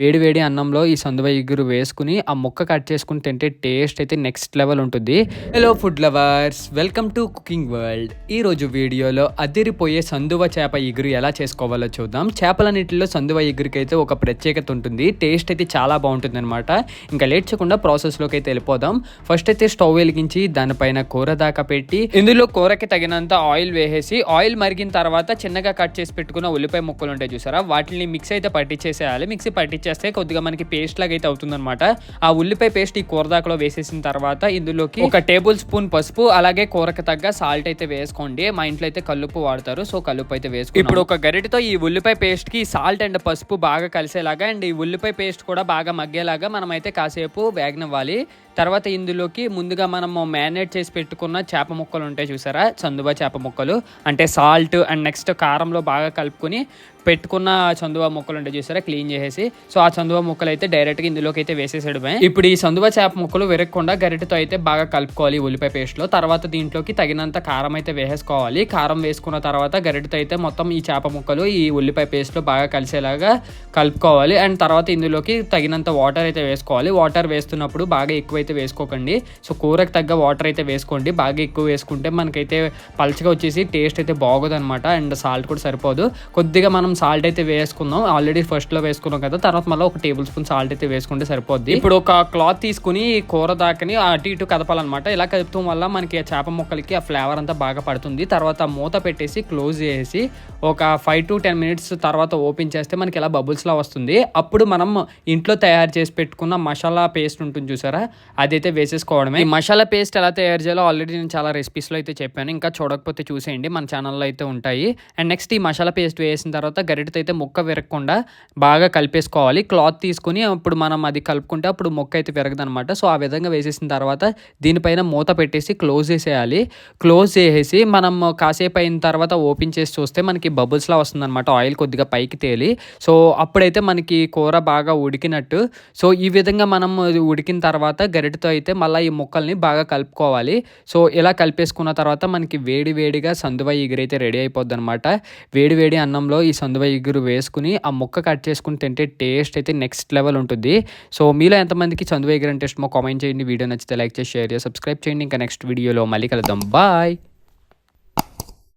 వేడి వేడి అన్నంలో ఈ సందువ ఇగురు వేసుకుని ఆ ముక్క కట్ చేసుకుని తింటే టేస్ట్ అయితే నెక్స్ట్ లెవెల్ ఉంటుంది. Hello food lovers, welcome to cooking world. ఈ రోజు వీడియోలో అదిరిపోయే సందువ చేప ఇగురు ఎలా చేసుకోవాలో చూద్దాం. చేపలన్నిటిలో సందువ ఇగురికి అయితే ఒక ప్రత్యేకత ఉంటుంది, టేస్ట్ అయితే చాలా బాగుంటుంది అనమాట. ఇంకా లేట్ చేయకుండా ప్రాసెస్లోకి అయితే వెళ్ళిపోదాం. ఫస్ట్ అయితే స్టవ్ వెలిగించి దానిపైన కూర దాకా పెట్టి ఇందులో కూరకి తగినంత ఆయిల్ వేసేసి ఆయిల్ మరిగిన తర్వాత చిన్నగా కట్ చేసి పెట్టుకున్న ఉల్లిపాయ ముక్కలు ఉంటాయి చూసారా, వాటిని మిక్స్ అయితే పట్టించేసేయాలి. మిక్సీ పట్టించేస్తే కొద్దిగా మనకి పేస్ట్ లాగా అయితే అవుతుంది అనమాట. ఆ ఉల్లిపాయ పేస్ట్ ఈ కూర దాకలో వేసేసిన తర్వాత ఇందులోకి ఒక టేబుల్ స్పూన్ పసుపు, అలాగే కూరకు తగ్గ సాల్ట్ అయితే వేసుకోండి. మా ఇంట్లో అయితే కల్లుప్పు వాడతారు, సో కల్లుప్పు అయితే వేసుకోండి. ఇప్పుడు ఒక గరిటతో ఈ ఉల్లిపాయ పేస్ట్ కి సాల్ట్ అండ్ పసుపు బాగా కలిసేలాగా అండ్ ఈ ఉల్లిపాయ పేస్ట్ కూడా బాగా మగ్గేలాగా మనం అయితే కాసేపు వేగనివ్వాలి. తర్వాత ఇందులోకి ముందుగా మనము మ్యారినేట్ చేసి పెట్టుకున్న చేప ముక్కలు ఉంటాయి చూసారా, చందువ చేప ముక్కలు అంటే సాల్ట్ అండ్ నెక్స్ట్ కారంలో బాగా కలుపుకొని పెట్టుకున్న చందువ ముక్కలు ఉంటాయి చూసారా, క్లీన్ చేసేసి సో ఆ చందువ ముక్కలు అయితే డైరెక్ట్గా ఇందులోకి అయితే వేసేసేయడమే. ఇప్పుడు ఈ చందువ చేప ముక్కలు విరగకుండా గరిటతో అయితే బాగా కలుపుకోవాలి ఉల్లిపాయ పేస్ట్లో. తర్వాత దీంట్లోకి తగినంత కారం అయితే వేసేసుకోవాలి. కారం వేసుకున్న తర్వాత గరిటతో అయితే మొత్తం ఈ చేప ముక్కలు ఈ ఉల్లిపాయ పేస్ట్లో బాగా కలిసేలాగా కలుపుకోవాలి. అండ్ తర్వాత ఇందులోకి తగినంత వాటర్ అయితే వేసుకోవాలి. వాటర్ వేస్తున్నప్పుడు బాగా ఎక్కువైతే వేసుకోకండి, సో కూరకు తగ్గ వాటర్ అయితే వేసుకోండి. బాగా ఎక్కువ వేసుకుంటే మనకైతే పల్చగా వచ్చేసి టేస్ట్ అయితే బాగోదు అనమాట. అండ్ సాల్ట్ కూడా సరిపోదు. కొద్దిగా మనం సాల్ట్ అయితే వేసుకుందాం, ఆల్రెడీ ఫస్ట్ లో వేసుకున్నాం కదా. తర్వాత మళ్ళీ ఒక టేబుల్ స్పూన్ సాల్ట్ అయితే వేసుకుంటే సరిపోద్ది. ఇప్పుడు ఒక క్లాత్ తీసుకుని కూర దాకని అటు ఇటు కదపాలన్నమాట. ఇలా కలుపుతాం వల్ల మనకి ఆ చేప ముక్కలకి ఆ ఫ్లేవర్ అంతా బాగా పడుతుంది. తర్వాత మూత పెట్టేసి క్లోజ్ చేసి ఒక 5 to 10 minutes తర్వాత ఓపెన్ చేస్తే మనకి ఇలా బబుల్స్ లా వస్తుంది. అప్పుడు మనం ఇంట్లో తయారు చేసి పెట్టుకున్న మసాలా పేస్ట్ ఉంటుంది చూసారా, అదైతే వేసేసుకోవడమే. ఈ మసాలా పేస్ట్ ఎలా తయారు చేయాలో ఆల్రెడీ నేను చాలా రెసిపీస్లో అయితే చెప్పాను, ఇంకా చూడకపోతే చూసేయండి, మన ఛానల్లో అయితే ఉంటాయి. అండ్ నెక్స్ట్ ఈ మసాలా పేస్ట్ వేసిన తర్వాత గరిటతో అయితే ముక్క విరగకుండా బాగా కలిపేసుకోవాలి. క్లాత్ తీసుకుని అప్పుడు మనం అది కలుపుకుంటే అప్పుడు ముక్క అయితే విరగదనమాట. సో ఆ విధంగా వేసేసిన తర్వాత దీనిపైన మూత పెట్టేసి క్లోజ్ చేసేయాలి. క్లోజ్ చేసేసి మనం కాసేపు అయిన తర్వాత ఓపెన్ చేసి చూస్తే మనకి బబుల్స్లా వస్తుంది అనమాట, ఆయిల్ కొద్దిగా పైకి తేలి. సో అప్పుడైతే మనకి కూర బాగా ఉడికినట్టు. సో ఈ విధంగా మనం ఉడికిన తర్వాత గరిటతో అయితే మళ్ళీ ఈ ముక్కల్ని బాగా కలుపుకోవాలి. సో ఇలా కలిపేసుకున్న తర్వాత మనకి వేడి వేడిగా సందువ ఇగురు అయితే రెడీ అయిపోద్ది అనమాట. వేడి వేడి అన్నంలో ఈ సందువ ఇగురు వేసుకుని ఆ ముక్క కట్ చేసుకుని తింటే టేస్ట్ అయితే నెక్స్ట్ లెవెల్ ఉంటుంది. సో మీలో ఎంతమందికి సందువ ఇగురు అంటే ఇష్టమో కామెంట్ చేయండి. వీడియో నచ్చితే లైక్ చేసి షేర్ చేసి సబ్స్క్రైబ్ చేయండి. ఇంకా నెక్స్ట్ వీడియోలో మళ్ళీ కలుద్దాం. బాయ్.